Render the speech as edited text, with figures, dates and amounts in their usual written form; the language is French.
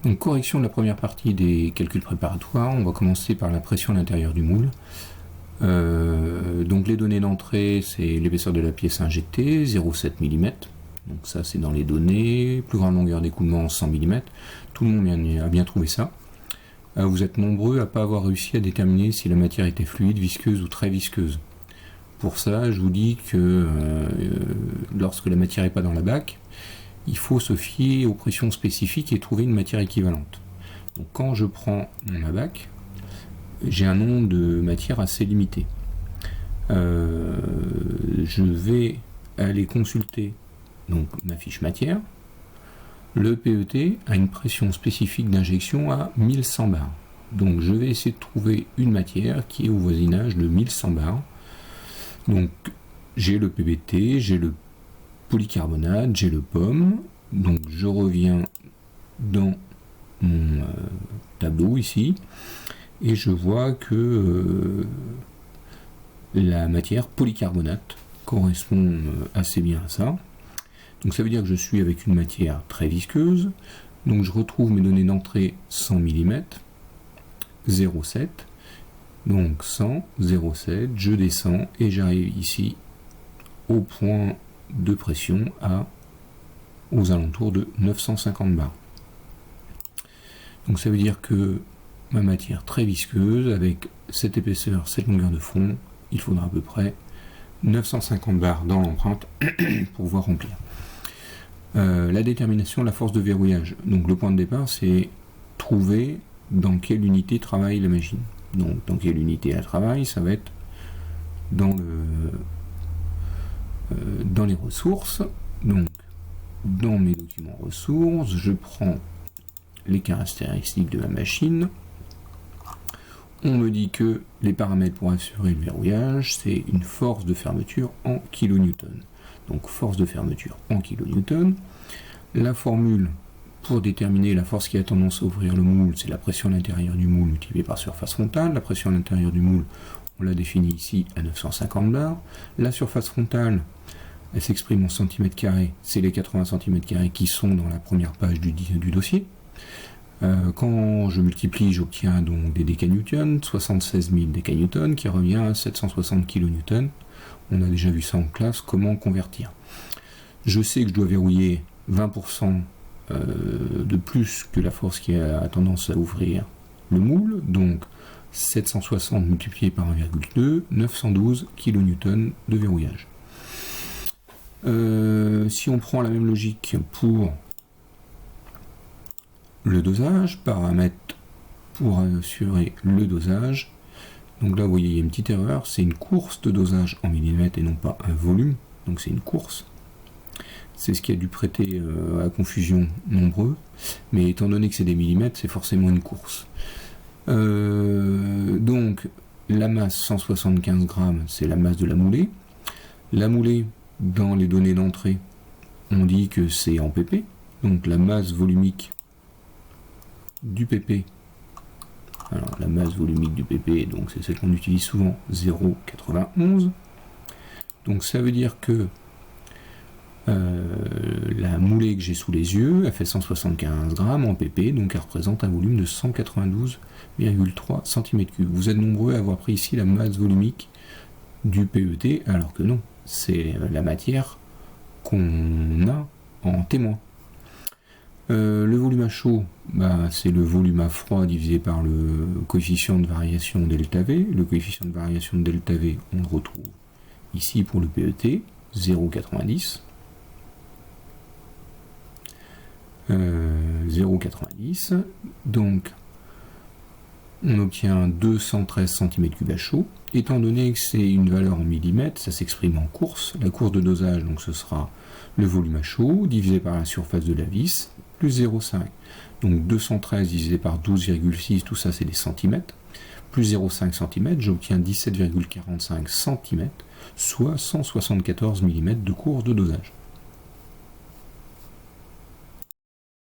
Donc correction de la première partie des calculs préparatoires, on va commencer par la pression à l'intérieur du moule. Donc les données d'entrée, c'est l'épaisseur de la pièce injectée, 0,7 mm. Donc ça c'est dans les données, plus grande longueur d'écoulement 100 mm. Tout le monde a bien trouvé ça. Vous êtes nombreux à ne pas avoir réussi à déterminer si la matière était fluide, visqueuse ou très visqueuse. Pour ça, je vous dis que lorsque la matière n'est pas dans la bac, il faut se fier aux pressions spécifiques et trouver une matière équivalente. Donc quand je prends mon abac, j'ai un nombre de matières assez limité. Je vais aller consulter donc ma fiche matière. Le PET a une pression spécifique d'injection à 1100 bars. Donc je vais essayer de trouver une matière qui est au voisinage de 1100 bars. Donc j'ai le PBT, j'ai le polycarbonate, j'ai le POM. Donc je reviens dans mon tableau ici et je vois que la matière polycarbonate correspond assez bien à ça. Donc ça veut dire que je suis avec une matière très visqueuse. Donc je retrouve mes données d'entrée 100 mm, 0,7. Donc 100, 0,7, je descends et j'arrive ici au point de pression aux alentours de 950 bars. Donc ça veut dire que ma matière très visqueuse, avec cette épaisseur, cette longueur de fond, il faudra à peu près 950 bars dans l'empreinte pour pouvoir remplir. La détermination de la force de verrouillage. Donc le point de départ, c'est trouver dans quelle unité travaille la machine. Donc dans quelle unité elle travaille, ça va être dans les ressources. Donc dans mes documents ressources, je prends les caractéristiques de la machine. On me dit que les paramètres pour assurer le verrouillage, c'est une force de fermeture en kN. Donc force de fermeture en kN. La formule pour déterminer la force qui a tendance à ouvrir le moule, c'est la pression à l'intérieur du moule multipliée par surface frontale. La pression à l'intérieur du moule, on l'a définie ici à 950 bars. La surface frontale, elle s'exprime en centimètres carrés, c'est les 80 cm² qui sont dans la première page du dossier. Quand je multiplie, j'obtiens donc des décanewtons, 76 000 décanewtons, qui revient à 760 kN. On a déjà vu ça en classe, comment convertir. Je sais que je dois verrouiller 20% de plus que la force qui a tendance à ouvrir le moule, donc 760 multiplié par 1,2, 912 kN de verrouillage. Si on prend la même logique pour le dosage, paramètres pour assurer le dosage, donc là vous voyez il y a une petite erreur, c'est une course de dosage en millimètres et non pas un volume, donc c'est une course. C'est ce qui a dû prêter à confusion nombreux, mais étant donné que c'est des millimètres, c'est forcément une course. Donc la masse 175 grammes, c'est la masse de la moulée. La moulée, dans les données d'entrée, on dit que c'est en pp, donc la masse volumique du pp. Alors la masse volumique du pp, donc c'est celle qu'on utilise souvent, 0,91. Donc ça veut dire que la moulée que j'ai sous les yeux, elle fait 175 grammes en pp, donc elle représente un volume de 192,3 cm3. Vous êtes nombreux à avoir pris ici la masse volumique du PET, alors que non, c'est la matière qu'on a en témoin. Le volume à chaud, c'est le volume à froid divisé par le coefficient de variation ΔV. Le coefficient de variation de ΔV, on le retrouve ici pour le PET, 0,90. 0,90, donc on obtient 213 cm3 à chaud. Étant donné que c'est une valeur en millimètres, ça s'exprime en course. La course de dosage, donc ce sera le volume à chaud divisé par la surface de la vis plus 0,5. Donc 213 divisé par 12,6, tout ça c'est des centimètres, plus 0,5 cm, j'obtiens 17,45 cm, soit 174 mm de course de dosage.